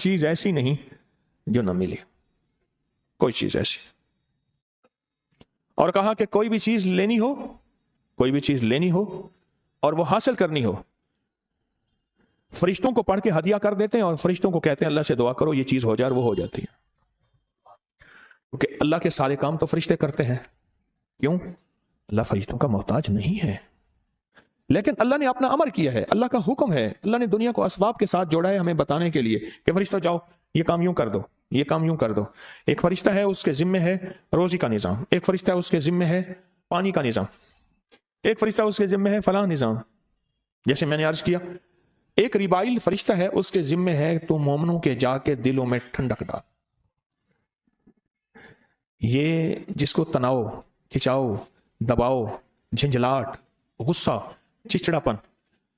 چیز ایسی نہیں جو نہ ملے، کوئی چیز ایسی. اور کہا کہ کوئی بھی چیز لینی ہو، کوئی بھی چیز لینی ہو اور وہ حاصل کرنی ہو، فرشتوں کو پڑھ کے ہدیہ کر دیتے ہیں اور فرشتوں کو کہتے ہیں اللہ سے دعا کرو یہ چیز ہو جائے، اور وہ ہو جاتی ہے. کیونکہ اللہ کے سارے کام تو فرشتے کرتے ہیں. کیوں؟ اللہ فرشتوں کا محتاج نہیں ہے، لیکن اللہ نے اپنا امر کیا ہے، اللہ کا حکم ہے. اللہ نے دنیا کو اسباب کے ساتھ جوڑا ہے ہمیں بتانے کے لیے کہ فرشتہ جاؤ یہ کام یوں کر دو، یہ کام یوں کر دو. ایک فرشتہ ہے اس کے ذمہ ہے روزی کا نظام، ایک فرشتہ اس کے ذمہ ہے پانی کا نظام، ایک فرشتہ اس کے ذمہ ہے فلاں نظام. جیسے میں نے عرض کیا ایک ریبائل فرشتہ ہے اس کے ذمہ ہے تو مومنوں کے جا کے دلوں میں ٹھنڈک ڈال. یہ جس کو تناؤ، کھچاؤ، دباؤ، جھنجھلاہٹ، غصہ، چچڑاپن،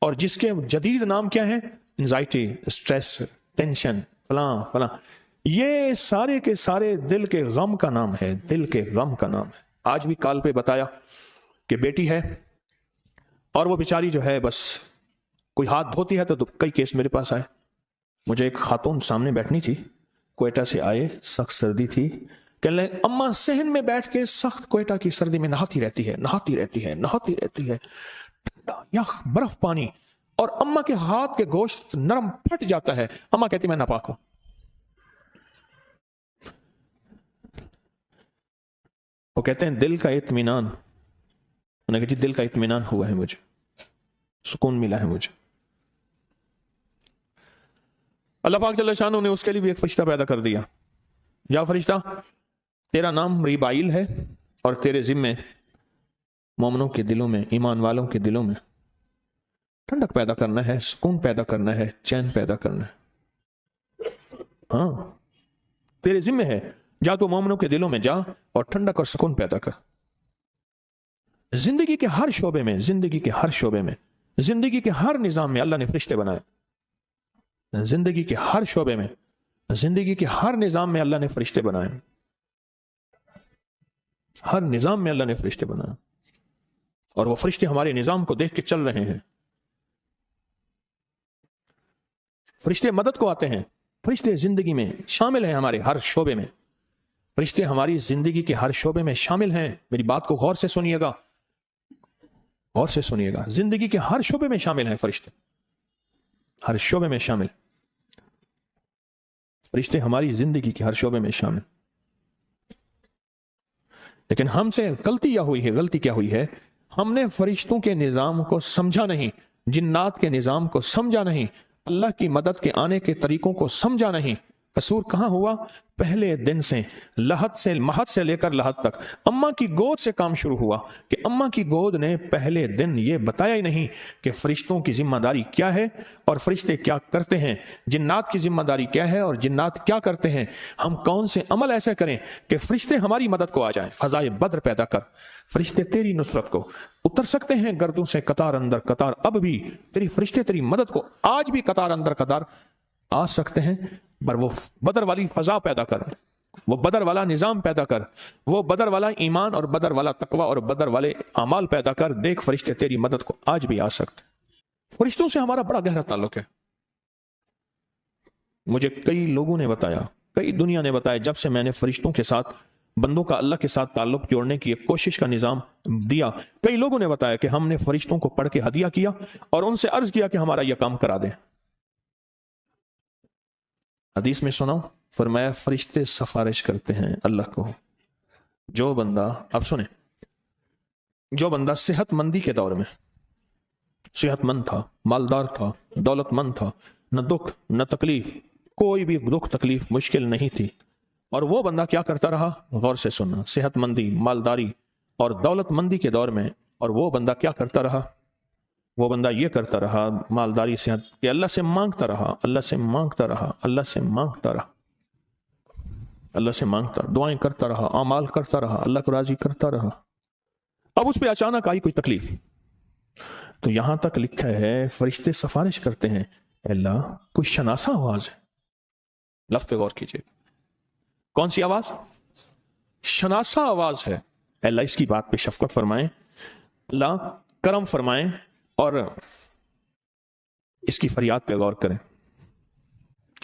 اور جس کے جدید نام کیا ہے، انزائٹی، سٹریس، ٹینشن، فلاں فلاں، یہ سارے کے سارے دل کے غم کا نام ہے، دل کے غم کا نام ہے. آج بھی کال پہ بتایا کہ بیٹی ہے اور وہ بیچاری جو ہے بس کوئی ہاتھ دھوتی ہے تو کئی کیس میرے پاس آئے. مجھے ایک خاتون سامنے بیٹھنی تھی، کوئٹہ سے آئے، سخت سردی تھی، کہنے لگے اماں صحن میں بیٹھ کے سخت کوئٹہ کی سردی میں نہاتی رہتی ہے، نہاتی رہتی ہے، نہاتی رہتی ہے، ٹھنڈا یخ برف پانی، اور اماں کے ہاتھ کے گوشت نرم پھٹ جاتا ہے. اماں کہتی میں ناپاک ہوں. وہ کہتے ہیں دل کا اطمینان، انہوں نے کہا جی دل کا اطمینان ہوا ہے، مجھے سکون ملا ہے. مجھے اللہ پاک جل شانہ نے اس کے لیے بھی ایک فرشتہ پیدا کر دیا. یا فرشتہ تیرا نام ریبائل ہے اور تیرے ذمے مومنوں کے دلوں میں، ایمان والوں کے دلوں میں ٹھنڈک پیدا کرنا ہے، سکون پیدا کرنا ہے، چین پیدا کرنا ہے. ہاں تیرے ذمے ہے، جا تو مومنوں کے دلوں میں جا اور ٹھنڈک اور سکون پیدا کر. زندگی کے ہر شعبے میں، زندگی کے ہر شعبے میں، زندگی کے ہر نظام میں اللہ نے فرشتے بنائے. زندگی کے ہر شعبے میں، زندگی کے ہر نظام میں اللہ نے فرشتے بنائے. ہر نظام میں اللہ نے فرشتے بنائے، اور وہ فرشتے ہمارے نظام کو دیکھ کے چل رہے ہیں. فرشتے مدد کو آتے ہیں، فرشتے زندگی میں شامل ہیں، ہمارے ہر شعبے میں فرشتے ہماری زندگی کے ہر شعبے میں شامل ہیں. میری بات کو غور سے سنیے گا، غور سے سنیے گا. زندگی کے ہر شعبے میں شامل ہیں فرشتے، ہر شعبے میں شامل. فرشتے ہماری زندگی کے ہر شعبے میں شامل. لیکن ہم سے غلطی کیا ہوئی ہے؟ غلطی کیا ہوئی ہے؟ ہم نے فرشتوں کے نظام کو سمجھا نہیں، جنات کے نظام کو سمجھا نہیں، اللہ کی مدد کے آنے کے طریقوں کو سمجھا نہیں. قصور کہاں ہوا؟ پہلے دن سے، لحد سے، مہد سے لے کر لحد تک اماں کی گود سے کام شروع ہوا کہ اماں کی گود نے پہلے دن یہ بتایا ہی نہیں کہ فرشتوں کی ذمہ داری کیا ہے اور فرشتے کیا کرتے ہیں، جنات کی ذمہ داری کیا ہے اور جنات کیا کرتے ہیں. ہم کون سے عمل ایسے کریں کہ فرشتے ہماری مدد کو آ جائیں. فضائے بدر پیدا کر، فرشتے تیری نصرت کو اتر سکتے ہیں گردوں سے قطار اندر قطار. اب بھی تیری فرشتے تیری مدد کو آج بھی قطار اندر قطار آ سکتے ہیں. پر وہ بدر والی فضا پیدا کر، وہ بدر والا نظام پیدا کر، وہ بدر والا ایمان اور بدر والا تقوی اور بدر والے اعمال پیدا کر. دیکھ فرشتے تیری مدد کو آج بھی آ سکتے. فرشتوں سے ہمارا بڑا گہرا تعلق ہے. مجھے کئی لوگوں نے بتایا، کئی دنیا نے بتایا، جب سے میں نے فرشتوں کے ساتھ، بندوں کا اللہ کے ساتھ تعلق جوڑنے کی ایک کوشش کا نظام دیا، کئی لوگوں نے بتایا کہ ہم نے فرشتوں کو پڑھ کے ہدیہ کیا اور ان سے عرض کیا کہ ہمارا یہ کام کرا دیں. حدیث میں سناؤ، فرمایا فرشتے سفارش کرتے ہیں اللہ کو. جو بندہ، اب سنیں، جو بندہ صحت مندی کے دور میں صحت مند تھا، مالدار تھا، دولت مند تھا، نہ دکھ نہ تکلیف، کوئی بھی دکھ تکلیف مشکل نہیں تھی، اور وہ بندہ کیا کرتا رہا؟ غور سے سننا، صحت مندی، مالداری اور دولت مندی کے دور میں، اور وہ بندہ کیا کرتا رہا؟ وہ بندہ یہ کرتا رہا، مالداری سے کہ اللہ سے مانگتا رہا، اللہ سے مانگتا رہا، اللہ سے مانگتا رہا، اللہ سے مانگتا، دعائیں کرتا رہا، اعمال کرتا رہا، اللہ کو راضی کرتا رہا. اب اس پہ اچانک آئی کوئی تکلیف، تو یہاں تک لکھا ہے فرشتے سفارش کرتے ہیں، اللہ کوئی شناسہ آواز ہے. لفظ پہ غور کیجئے، کون سی آواز؟ شناسہ آواز ہے. اللہ اس کی بات پہ شفقت فرمائیں، اللہ کرم فرمائیں اور اس کی فریاد پہ غور کریں.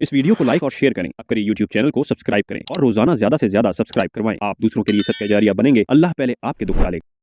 اس ویڈیو کو لائک اور شیئر کریں، اب کریے یوٹیوب چینل کو سبسکرائب کریں اور روزانہ زیادہ سے زیادہ سبسکرائب کروائیں۔ آپ دوسروں کے لیے صدقہ جاریہ بنیں گے، اللہ پہلے آپ کے دکھ ڈالے گا۔